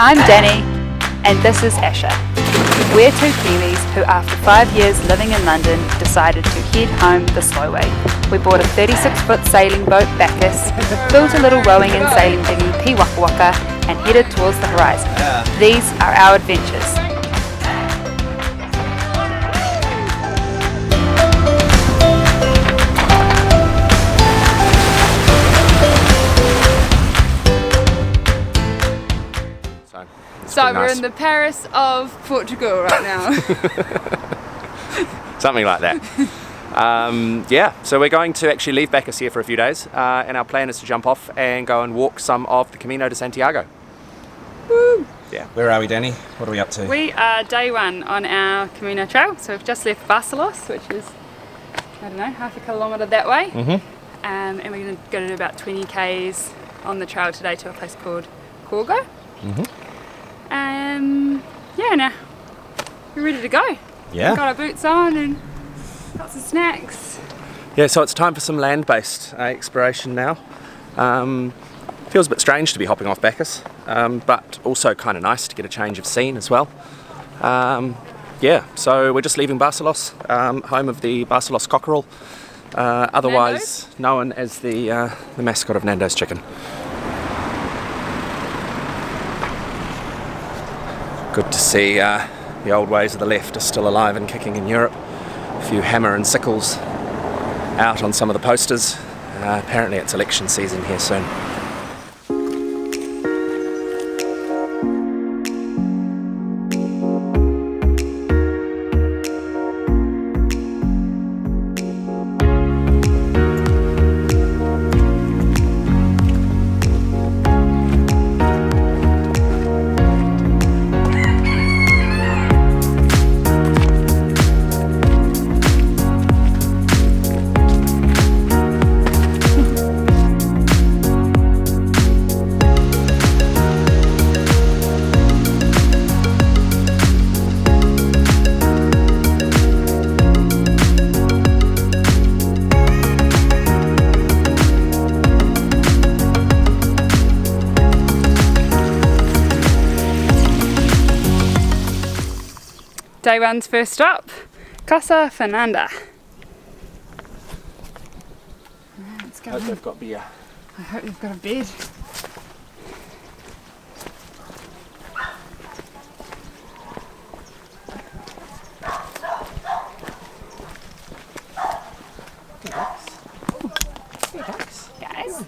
I'm Danny, and this is Asher. We're two Kiwis who, after 5 years living in London, decided to head home the slow way. We bought a 36-foot sailing boat, Bacchus, built a little rowing and sailing dinghy, Waka Waka, and headed towards the horizon. These are our adventures. So we're in the Paris of Portugal right now. Something like that. Yeah, so we're going to actually leave Bacchus here for a few days, and our plan is to jump off and go and walk some of the CAMINO de Santiago. Woo! Yeah. Where are we, Danny? What are we up to? We are day one on our CAMINO trail, so we've just left Barcelos, which is, I don't know, half a kilometre that way. Mm-hmm. And we're going to go to about 20 k's on the trail today to a place called Corgo. Mm-hmm. Yeah, now we're ready to go. Yeah. We've got our boots on and got some snacks. Yeah, so it's time for some land-based exploration now. Feels a bit strange to be hopping off Bacchus, but also kind of nice to get a change of scene as well. Yeah, so we're just leaving Barcelos, home of the Barcelos cockerel, otherwise known as the mascot of Nando's Chicken. Good to see the old ways of the left are still alive and kicking in Europe. A few hammer and sickles out on some of the posters. Apparently it's election season here soon. Day one's first stop, Casa Fernanda. Let's go. Hope they've got beer. I hope they've got a bed. Guys,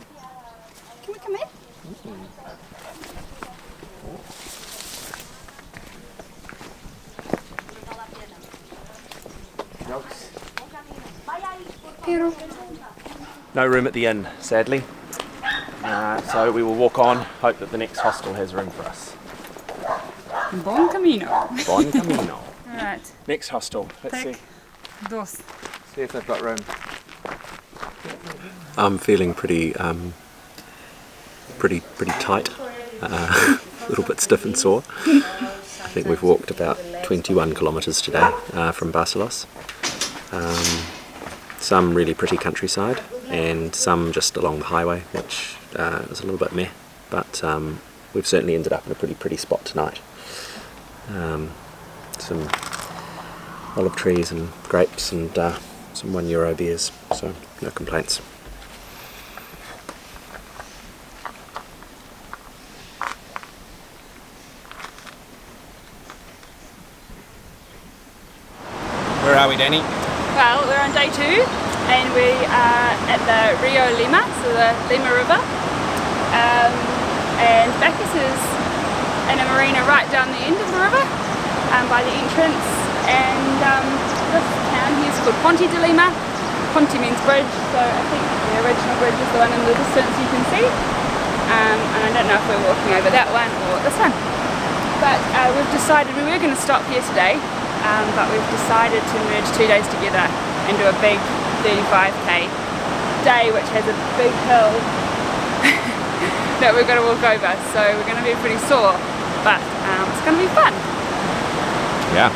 can we come in? No room at the inn, sadly. So we will walk on, hope that the next hostel has room for us. Bon camino. Bon camino. Alright. Next hostel, let's see. Dos. See if they've got room. I'm feeling pretty tight, a little bit stiff and sore. I think we've walked about 21 kilometres today from Barcelos. Some really pretty countryside and some just along the highway, which is a little bit meh, but we've certainly ended up in a pretty pretty spot tonight. Some olive trees and grapes and some €1 beers, so no complaints. Where are we, Danny? Well, we're on day two and we are at the Rio Lima, so the Lima River. And Bacchus is in a marina right down the end of the river by the entrance. And this town here is called Ponte de Lima. Ponte means bridge, so I think the original bridge is the one in the distance you can see. And I don't know if we're walking over that one or this one. But we've decided we were going to stop here today. But we've decided to merge 2 days together and do a big 35k day, which has a big hill that we're going to walk over. So we're going to be pretty sore, but it's going to be fun. Yeah.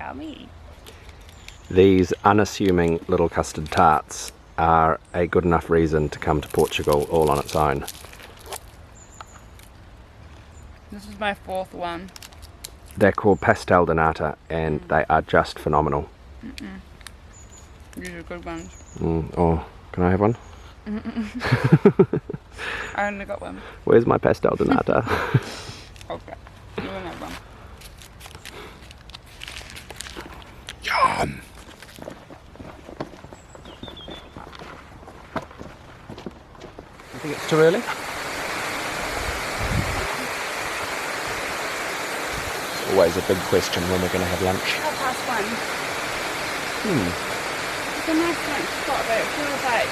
Yummy. These unassuming little custard tarts are a good enough reason to come to Portugal all on its own. This is my 4th one. They're called pastel de nata and they are just phenomenal. These are good ones. Oh, can I have one? I only got one. Where's my pastel de nata? Okay, you will have one. Yum! I think it's too early. It's always a big question when we're going to have lunch. 1:30. It's a nice lunch spot, but it feels like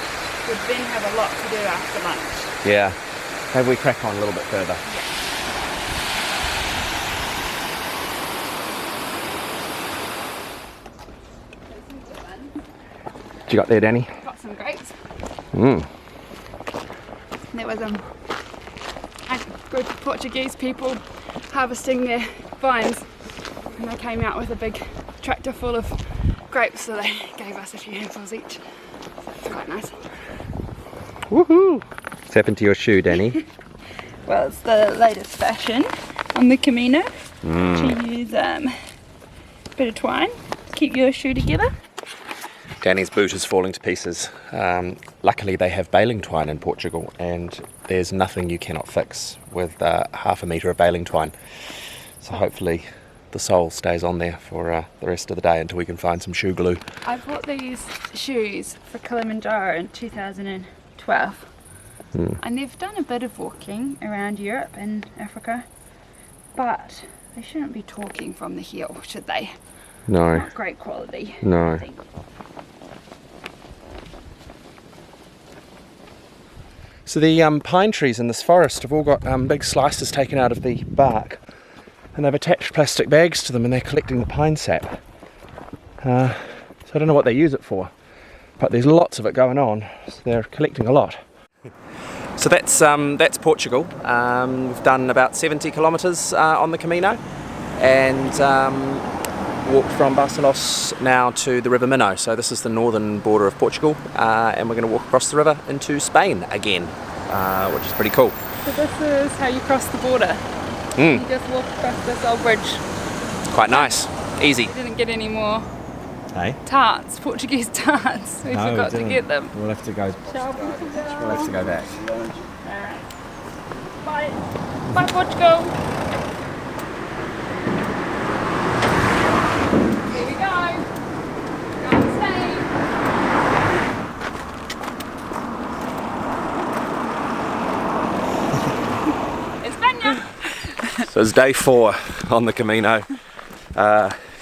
we'd then have a lot to do after lunch. Yeah. Maybe we crack on a little bit further. What you got there, Danny? Got some grapes. There was a group of Portuguese people harvesting their vines, and they came out with a big tractor full of grapes, so they gave us a few handfuls each. So it's quite nice. Woohoo! What's happened to your shoe, Danny? Well, it's the latest fashion on the Camino to use a bit of twine to keep your shoe together. Danny's boot is falling to pieces. Luckily they have baling twine in Portugal and there's nothing you cannot fix with half a metre of baling twine. So hopefully the sole stays on there for the rest of the day until we can find some shoe glue. I bought these shoes for Kilimanjaro in 2012 and they've done a bit of walking around Europe and Africa, but they shouldn't be talking from the heel, should they? No. Not great quality. No. I think. So the pine trees in this forest have all got big slices taken out of the bark and they've attached plastic bags to them and they're collecting the pine sap. So I don't know what they use it for, but there's lots of it going on, so they're collecting a lot. So that's Portugal. We've done about 70 kilometres on the Camino and walked from Barcelos now to the River Minho. So this is the northern border of Portugal and we're going to walk across the river into Spain again, which is pretty cool. So this is how you cross the border. You just walk across this old bridge. Quite nice, easy. We didn't get any more Hey? tarts, Portuguese tarts. We No, forgot we to didn't. get them. We'll have to go. Shall we? We'll have to go back. Alright. Bye. Bye, Portugal. Here we go. Go on Spain. España. So it's day 4 on the Camino.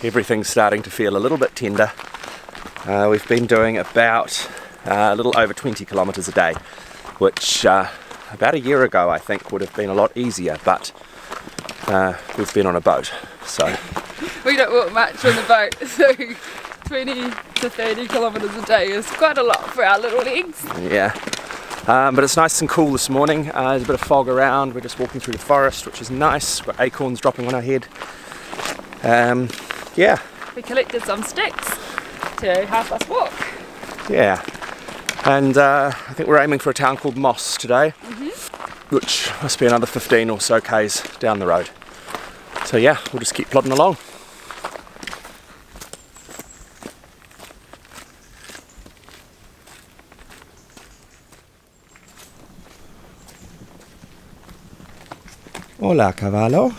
Everything's starting to feel a little bit tender. We've been doing about a little over 20 kilometres a day, which about a year ago I think would have been a lot easier, but we've been on a boat, so... We don't walk much on the boat, so 20 to 30 kilometres a day is quite a lot for our little legs. Yeah. But it's nice and cool this morning. There's a bit of fog around. We're just walking through the forest, which is nice. We've got acorns dropping on our head. Yeah. We collected some sticks to help us walk. Yeah. And I think we're aiming for a town called Moss today, which must be another 15 or so k's down the road. So yeah, we'll just keep plodding along. Hola, cavallo.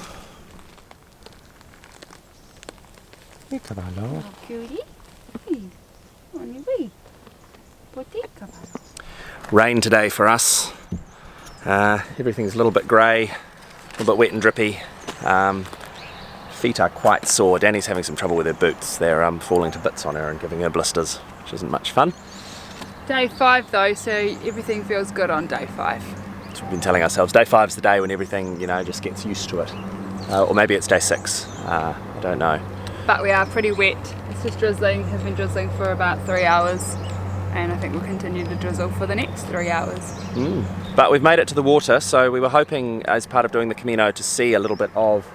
Hey, cavallo. Cutie. Rain today for us. Everything's a little bit grey, a little bit wet and drippy. Feet are quite sore. Danny's having some trouble with her boots. They're falling to bits on her and giving her blisters, which isn't much fun. Day 5 though, so everything feels good on day 5. So we've been telling ourselves day 5's the day when everything, just gets used to it. Or maybe it's day 6. I don't know. But we are pretty wet. It's just drizzling, has been drizzling for about 3 hours. And I think we'll continue to drizzle for the next 3 hours. But we've made it to the water, so we were hoping as part of doing the Camino to see a little bit of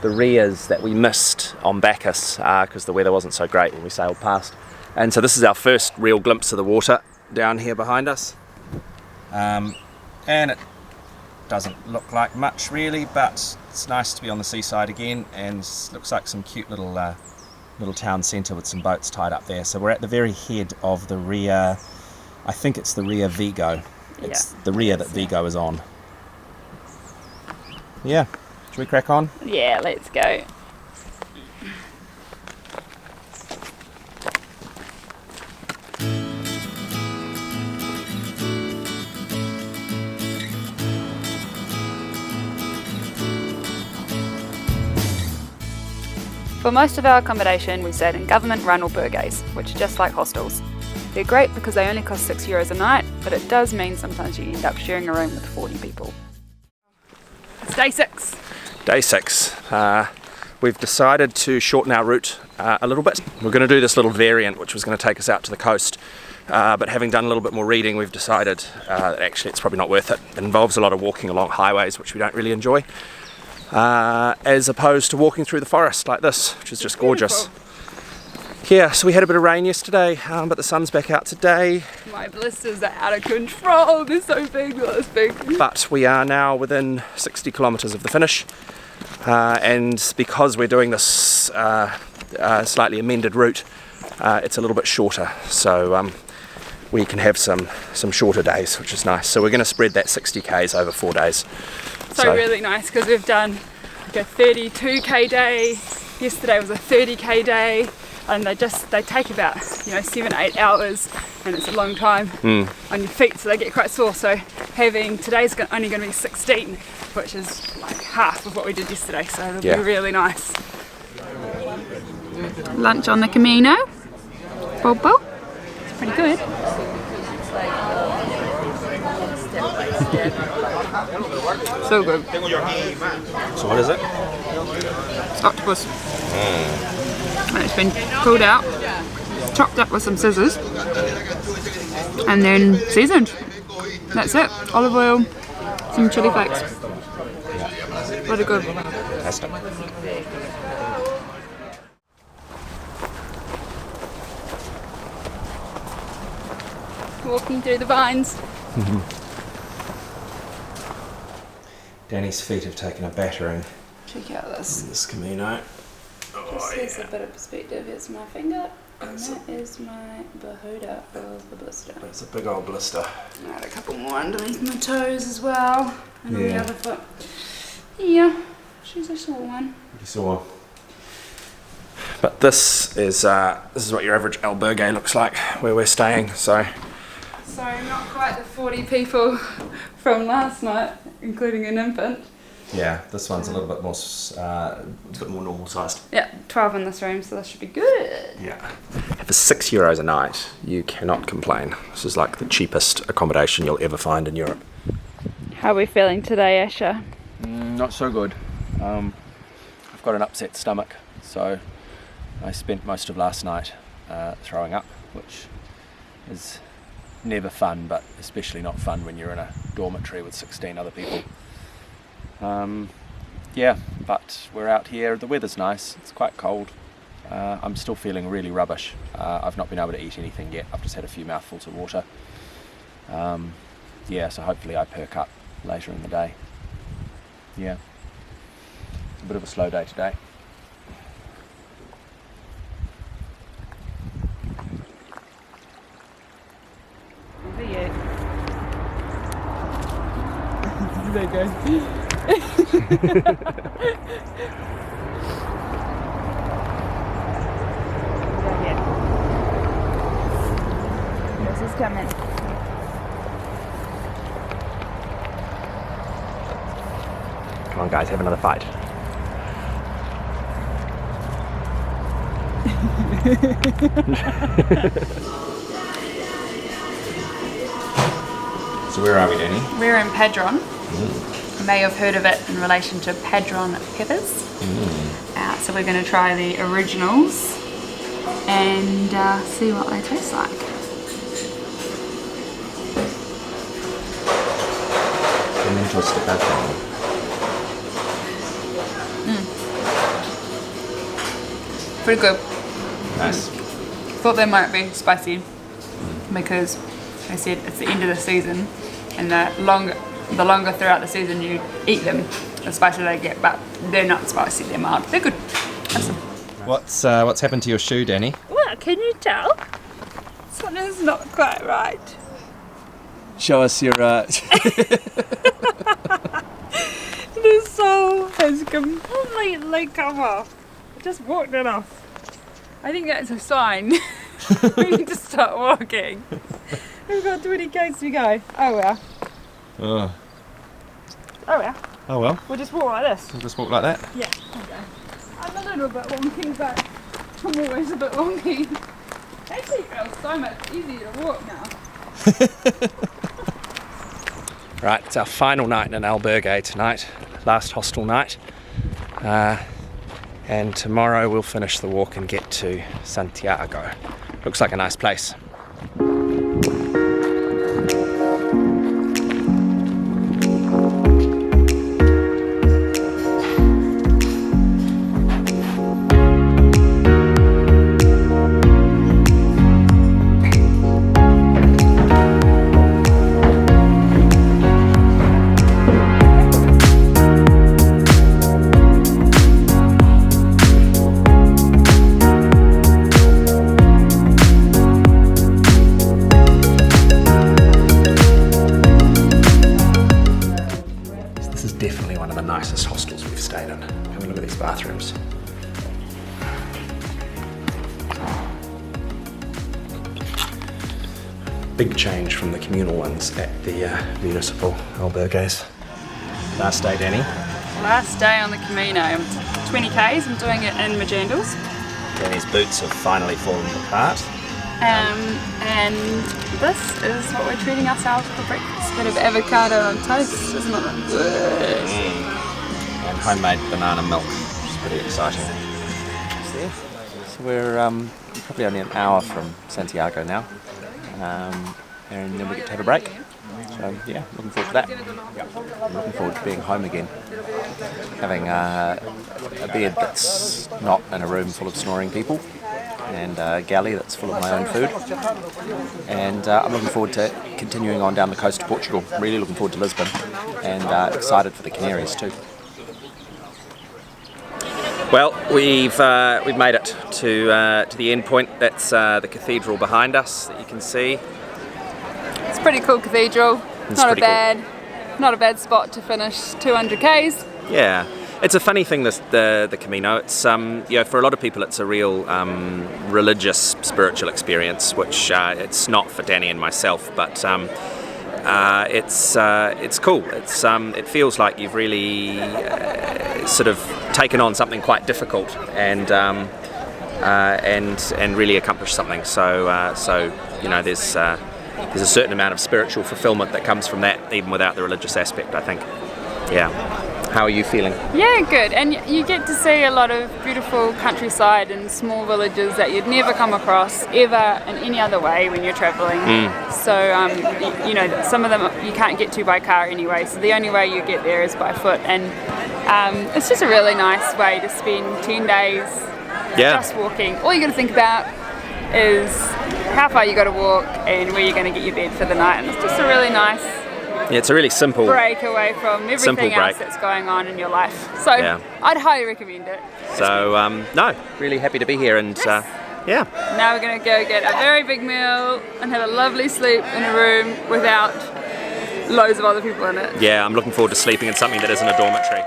the rias that we missed on Bacchus because the weather wasn't so great when we sailed past. And so this is our first real glimpse of the water down here behind us. And it doesn't look like much really, but it's nice to be on the seaside again, and looks like some cute little town centre with some boats tied up there. So we're at the very head of the Ria, I think it's the Ria Vigo. It's the Ria that Vigo is on. Yeah, should we crack on? Yeah, let's go. For most of our accommodation, we stayed in government-run albergues, which are just like hostels. They're great because they only cost €6 a night, but it does mean sometimes you end up sharing a room with 40 people. It's day 6. Day 6. We've decided to shorten our route a little bit. We're going to do this little variant which was going to take us out to the coast, but having done a little bit more reading, we've decided that actually it's probably not worth it. It involves a lot of walking along highways which we don't really enjoy, as opposed to walking through the forest like this, which is just gorgeous. Yeah, so we had a bit of rain yesterday, but the sun's back out today. My blisters are out of control. They're so big, they're this big. But we are now within 60 kilometres of the finish, and because we're doing this slightly amended route, it's a little bit shorter, so we can have some shorter days, which is nice. So we're going to spread that 60 k's over 4 days. So really nice, because we've done like a 32k day. Yesterday was a 30k day. And they take about 7-8 hours, and it's a long time on your feet, so they get quite sore. So today's only going to be 16, which is like half of what we did yesterday, so it'll be really nice. Lunch on the Camino. Bobo. It's pretty good. So good. So what is it? It's octopus. And it's been pulled out, chopped up with some scissors, and then seasoned. That's it. Olive oil, some chili flakes. Really good. Fantastic. Walking through the vines. Danny's feet have taken a battering. Check out This Camino. Just here's a bit of perspective. Here's my finger, and that is my beholder of the blister. It's a big old blister. I had a couple more underneath my toes as well, and on the other foot. Yeah, she's a sore one. Pretty sore. But this is what your average albergue looks like where we're staying. So not quite the 40 people from last night, including an infant. yeah, this one's a little bit more normal sized. Yeah, 12 in this room, so that should be good. Yeah. For €6 a night, you cannot complain. This is like the cheapest accommodation you'll ever find in Europe. How are we feeling today, Asher? Not so good. I've got an upset stomach, so I spent most of last night throwing up, which is never fun, but especially not fun when you're in a dormitory with 16 other people. Yeah, but we're out here. The weather's nice. It's quite cold. I'm still feeling really rubbish. I've not been able to eat anything yet. I've just had a few mouthfuls of water. Yeah, so hopefully I perk up later in the day. Yeah, a bit of a slow day today. There you go. This is coming. Come on guys, have another fight. So where are we, Danny? We're in Padron. You may have heard of it in relation to Padron peppers. So we're going to try the originals and see what they taste like. pretty good. Nice. Thought they might be spicy because they said it's the end of the season, and the longer throughout the season you eat them, the spicier they get. But they're not spicy; they're mild. They're good. Awesome. What's happened to your shoe, Danny? Well, can you tell? Something's not quite right. Show us your. The sole has completely come off. I just walked it off. I think that's a sign. We need to start walking. We've got 20 k's to go. Oh well. Oh. Oh well. Oh well. We'll just walk like this. We'll just walk like that. Yeah. Okay. I'm a little bit wonky, but I'm always a bit wonky. Actually, it feels so much easier to walk now. Right, it's our final night in an albergue tonight, last hostel night, and tomorrow we'll finish the walk and get to Santiago. Looks like a nice place. Definitely one of the nicest hostels we've stayed in. Have a look at these bathrooms. Big change from the communal ones at the municipal albergues. Last day, Danny. Last day on the Camino. 20 k's. I'm doing it in Majandals. Danny's boots have finally fallen apart. And this is what we're treating ourselves for breakfast. A bit of avocado on toast, isn't it? Good. And homemade banana milk, which is pretty exciting. So we're probably only an hour from Santiago now, and then we get to have a break. So yeah, looking forward to that. I'm looking forward to being home again, having a bed that's not in a room full of snoring people, and a galley that's full of my own food. And I'm looking forward to continuing on down the coast of Portugal. Really looking forward to Lisbon, and excited for the Canaries too. Well, we've made it to the end point. That's the cathedral behind us that you can see. It's a pretty cool cathedral. Not a bad spot to finish 200 k's. Yeah. It's a funny thing, the Camino. It's for a lot of people, it's a real religious, spiritual experience, which it's not for Danny and myself. But it's cool. It feels like you've really sort of taken on something quite difficult and really accomplished something. So there's a certain amount of spiritual fulfillment that comes from that, even without the religious aspect, I think. Yeah. How are you feeling? Yeah, good. And you get to see a lot of beautiful countryside and small villages that you'd never come across ever in any other way when you're travelling. So, some of them you can't get to by car anyway, so the only way you get there is by foot. And it's just a really nice way to spend 10 days just walking. All you got to think about is how far you got to walk and where you're going to get your bed for the night. And it's just a really nice it's a really simple break away from everything else that's going on in your life. So I'd highly recommend it. So really happy to be here, and now we're going to go get a very big meal and have a lovely sleep in a room without loads of other people in it. Yeah, I'm looking forward to sleeping in something that isn't a dormitory.